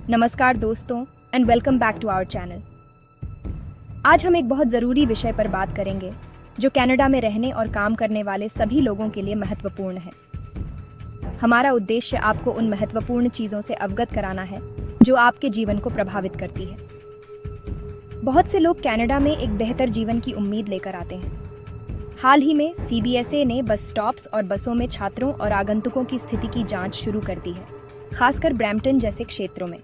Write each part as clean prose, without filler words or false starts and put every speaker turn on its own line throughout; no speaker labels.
नमस्कार दोस्तों and welcome back to our channel. आज हम एक बहुत ज़रूरी विषय पर बात करेंगे जो कनाडा में रहने और काम करने वाले सभी लोगों के लिए महत्वपूर्ण है। हमारा उद्देश्य आपको उन महत्वपूर्ण चीज़ों से अवगत कराना है जो आपके जीवन को प्रभावित करती है। बहुत से लोग कनाडा में एक बेहतर जीवन की उम्मीद लेकर आते हैं। हाल ही में CBSA ने बस स्टॉप्स और बसों में छात्रों और आगंतुकों की स्थिति की जांच शुरू कर दी है, खासकर ब्रैम्पटन जैसे क्षेत्रों में।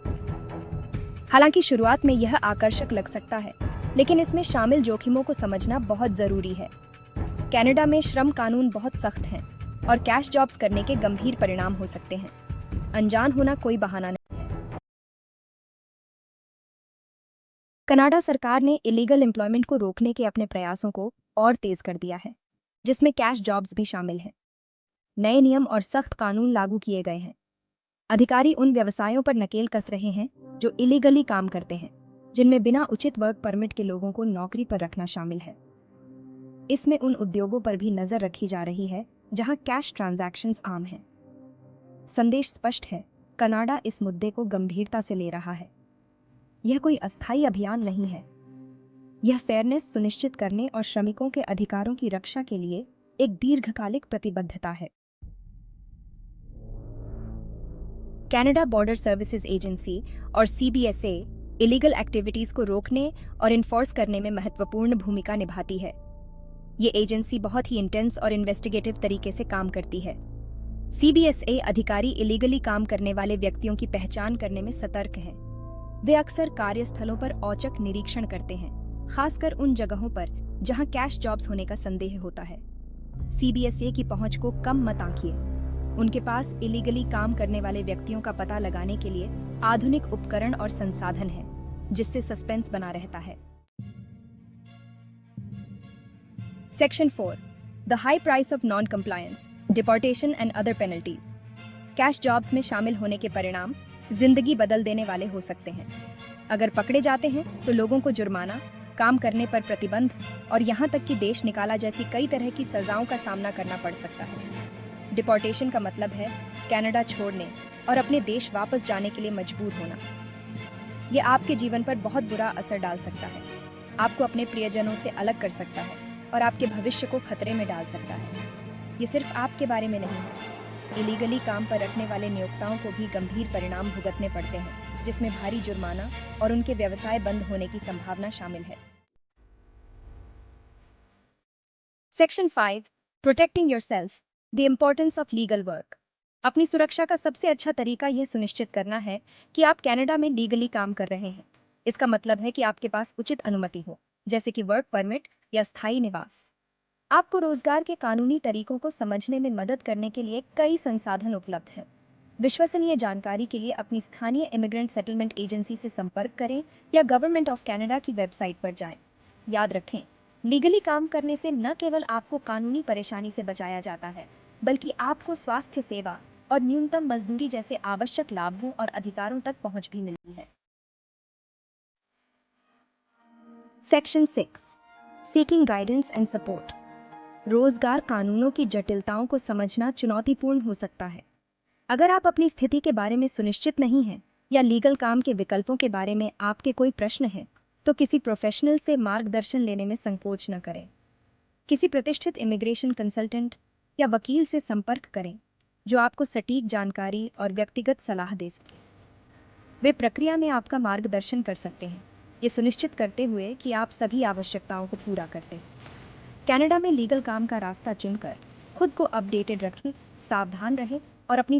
हालांकि शुरुआत में यह आकर्षक लग सकता है, लेकिन इसमें शामिल जोखिमों को समझना बहुत जरूरी है। कनाडा में श्रम कानून बहुत सख्त हैं और कैश जॉब्स करने के गंभीर परिणाम हो सकते हैं। अनजान होना कोई बहाना नहीं। कनाडा सरकार ने इलीगल एम्प्लॉयमेंट को रोकने के अपने प्रयासों को और तेज कर दिया है, जिसमें कैश जॉब्स भी शामिल हैं। नए नियम और सख्त कानून लागू किए गए हैं। अधिकारी उन व्यवसायों पर नकेल कस रहे हैं जो इलीगली काम करते हैं, जिनमें बिना उचित वर्क परमिट के लोगों को नौकरी पर रखना शामिल है। इसमें उन उद्योगों पर भी नजर रखी जा रही है जहां कैश ट्रांजैक्शंस आम हैं। संदेश स्पष्ट है, कनाडा इस मुद्दे को गंभीरता से ले रहा है। यह कोई अस्थायी अभियान नहीं है। यह फेयरनेस सुनिश्चित करने और श्रमिकों के अधिकारों की रक्षा के लिए एक दीर्घकालिक प्रतिबद्धता है। कनाडा बॉर्डर सर्विसेज एजेंसी और CBSA इलीगल एक्टिविटीज को रोकने और इन्फोर्स करने में महत्वपूर्ण भूमिका निभाती है। ये एजेंसी बहुत ही इंटेंस और इन्वेस्टिगेटिव तरीके से काम करती है। CBSA अधिकारी इलीगली काम करने वाले व्यक्तियों की पहचान करने में सतर्क हैं। वे अक्सर कार्यस्थलों पर औचक निरीक्षण करते हैं, खासकर उन जगहों पर जहां कैश जॉब्स होने का संदेह होता है। CBSA की पहुंच को कम मत आंकिए। उनके पास इलीगली काम करने वाले व्यक्तियों का पता लगाने के लिए आधुनिक उपकरण और संसाधन हैं, जिससे सस्पेंस बना रहता है। Section 4, the high price of non compliance, deportation and other penalties. Cash jobs में शामिल होने के परिणाम जिंदगी बदल देने वाले हो सकते हैं। अगर पकड़े जाते हैं तो लोगों को जुर्माना, काम करने पर प्रतिबंध और यहाँ तक कि देश निकाला जैसी कई तरह की सजाओं का सामना करना पड़ सकता है। डिपोर्टेशन का मतलब है कनाडा छोड़ने और अपने देश वापस जाने के लिए मजबूर होना। यह आपके जीवन पर बहुत बुरा असर डाल सकता है, आपको अपने प्रियजनों से अलग कर सकता है और आपके भविष्य को खतरे में डाल सकता है। ये सिर्फ आपके बारे में नहीं है। इलीगली काम पर रखने वाले नियोक्ताओं को भी गंभीर परिणाम भुगतने पड़ते हैं, जिसमें भारी जुर्माना और उनके व्यवसाय बंद होने की संभावना शामिल है। Section 5, protecting yourself, the importance of legal work. अपनी सुरक्षा का सबसे अच्छा तरीका यह सुनिश्चित करना है कि आप कनाडा में लीगली काम कर रहे हैं। इसका मतलब है कि आपके पास उचित अनुमति हो, जैसे कि वर्क परमिट या स्थायी निवास। आपको रोजगार के कानूनी तरीकों को समझने में मदद करने के लिए कई संसाधन उपलब्ध हैं। विश्वसनीय जानकारी के लिए अपनी स्थानीय इमिग्रेंट सेटलमेंट एजेंसी से संपर्क करें या गवर्नमेंट ऑफ कनाडा की वेबसाइट पर जाएं। याद रखें, लीगली काम करने से न केवल आपको कानूनी परेशानी से बचाया जाता है, बल्कि आपको स्वास्थ्य सेवा और न्यूनतम मजदूरी जैसे आवश्यक लाभों और अधिकारों तक पहुंच भी मिलती है। Section 6, seeking guidance and support. रोजगार कानूनों की जटिलताओं को समझना चुनौतीपूर्ण हो सकता है। अगर आप अपनी स्थिति के बारे में सुनिश्चित नहीं हैं या लीगल काम के विकल्पों के बारे में आपके कोई प्रश्न है, तो किसी प्रोफेशनल से मार्गदर्शन लेने में संकोच न करें। किसी प्रतिष्ठित इमिग्रेशन कंसल्टेंट या वकील से संपर्क करें जो आपको सटीक जानकारी और व्यक्तिगत सलाह दे सके। वे प्रक्रिया में आपका मार्गदर्शन कर सकते हैं, ये सुनिश्चित करते हुए कि आप सभी आवश्यकताओं को पूरा करते हैं। कनाडा में लीगल काम का रास्ता चुनकर खुद को अपडेटेड रखें, सावधान रहें और अपनी